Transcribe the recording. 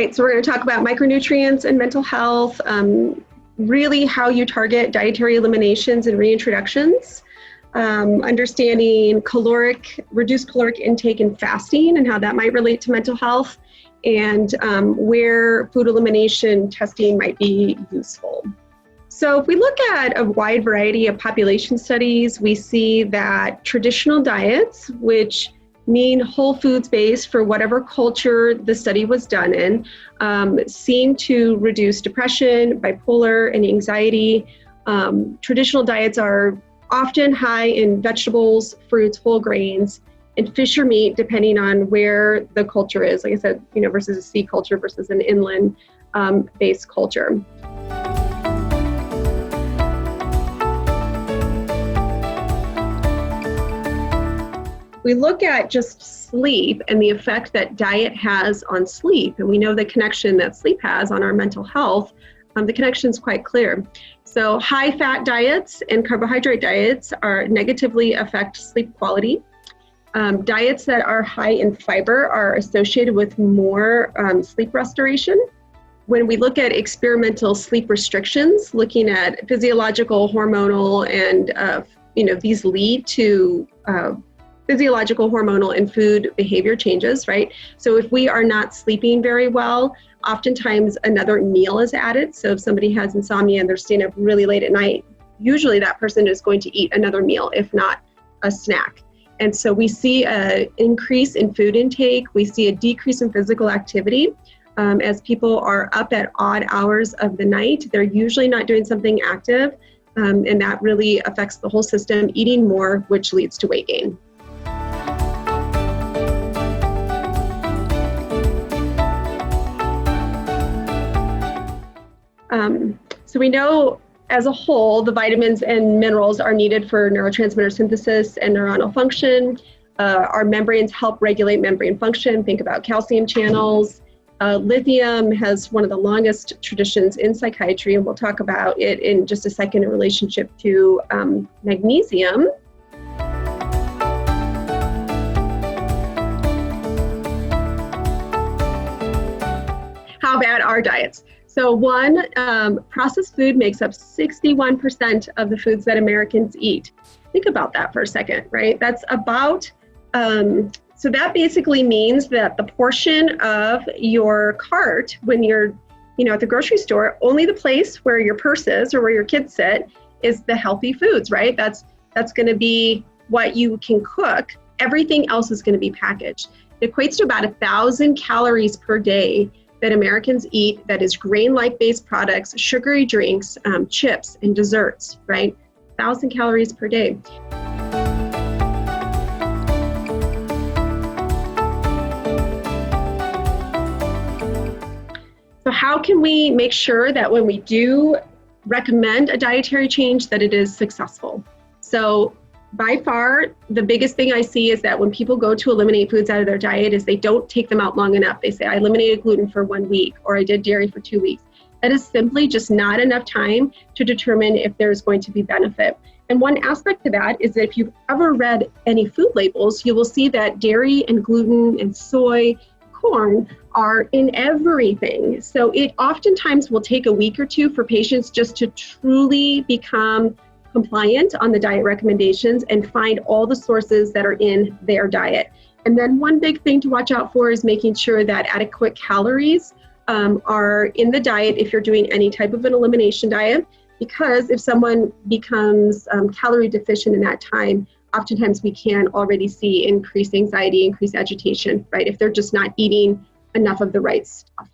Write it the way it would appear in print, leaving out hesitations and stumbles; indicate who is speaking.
Speaker 1: right, so we're going to talk about micronutrients and mental health, really how you target dietary eliminations and reintroductions, understanding reduced caloric intake and fasting and how that might relate to mental health, and where food elimination testing might be useful. So if we look at a wide variety of population studies, we see that traditional diets, which mean whole foods based for whatever culture the study was done in, seem to reduce depression, bipolar, and anxiety. Traditional diets are often high in vegetables, fruits, whole grains, and fish or meat, depending on where the culture is. Like I said, versus a sea culture versus an inland based culture. We look at just sleep and the effect that diet has on sleep, and we know the connection that sleep has on our mental health. The connection is quite clear. So high-fat diets and carbohydrate diets negatively affect sleep quality. Diets that are high in fiber are associated with more sleep restoration. When we look at experimental sleep restrictions, looking at physiological, hormonal, and these lead to physiological, hormonal, and food behavior changes, right? So if we are not sleeping very well, oftentimes another meal is added. So if somebody has insomnia and they're staying up really late at night, usually that person is going to eat another meal, if not a snack. And so we see an increase in food intake. We see a decrease in physical activity. As people are up at odd hours of the night, they're usually not doing something active, and that really affects the whole system, eating more, which leads to weight gain. So we know as a whole, the vitamins and minerals are needed for neurotransmitter synthesis and neuronal function. Our membranes help regulate membrane function. Think about calcium channels. Lithium has one of the longest traditions in psychiatry, and we'll talk about it in just a second in relationship to magnesium. How bad are diets? So processed food makes up 61% of the foods that Americans eat. Think about that for a second, right? That's about, so that basically means that the portion of your cart when you're, at the grocery store, only the place where your purse is or where your kids sit is the healthy foods, right? That's going to be what you can cook. Everything else is going to be packaged. It equates to about 1,000 calories per day that Americans eat that is grain-like based products, sugary drinks, chips, and desserts, right? 1,000 calories per day. So how can we make sure that when we do recommend a dietary change that it is successful? So by far, the biggest thing I see is that when people go to eliminate foods out of their diet is they don't take them out long enough. They say, I eliminated gluten for 1 week, or I did dairy for 2 weeks. That is simply just not enough time to determine if there's going to be benefit. And one aspect to that is that if you've ever read any food labels, you will see that dairy and gluten and soy, corn are in everything. So it oftentimes will take a week or two for patients just to truly become compliant on the diet recommendations and find all the sources that are in their diet. And then one big thing to watch out for is making sure that adequate calories are in the diet if you're doing any type of an elimination diet, because if someone becomes calorie deficient in that time, oftentimes we can already see increased anxiety, increased agitation, right? If they're just not eating enough of the right stuff.